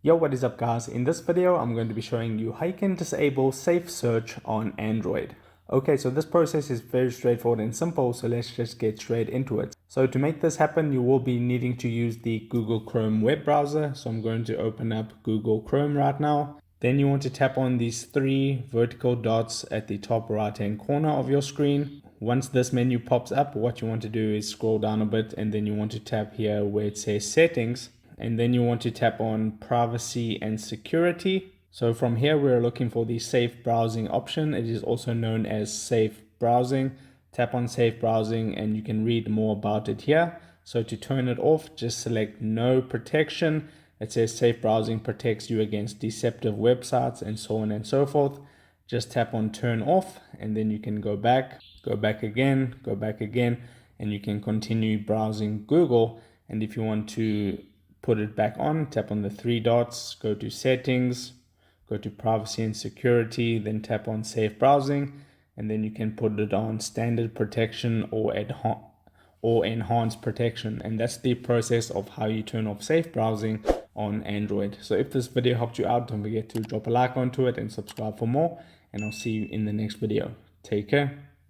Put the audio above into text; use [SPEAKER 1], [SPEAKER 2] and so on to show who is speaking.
[SPEAKER 1] Yo, what is up guys? In this video, I'm going to be showing you how you can disable safe search on Android. Okay, so this process is very straightforward and simple, so let's just get straight into it. So to make this happen, you will be needing to use the Google Chrome web browser. So I'm going to open up Google Chrome right now. Then you want to tap on these three vertical dots at the top right hand corner of your screen. Once this menu pops up, what you want to do is scroll down a bit and then you want to tap here where it says settings. And then you want to tap on privacy and security. So from here, we're looking for the safe browsing option. It is also known as safe browsing. Tap on safe browsing and you can read more about it here. So to turn it off, just select no protection. It says safe browsing protects you against deceptive websites and so on and so forth. Just tap on turn off and then you can go back again, and you can continue browsing Google. And if you want to put it back on, tap on the three dots, go to settings, go to privacy and security, then tap on safe browsing, and then you can put it on standard protection or enhanced protection. And that's the process of how you turn off safe browsing on Android. So if this video helped you out, don't forget to drop a like onto it and subscribe for more, and I'll see you in the next video. Take care.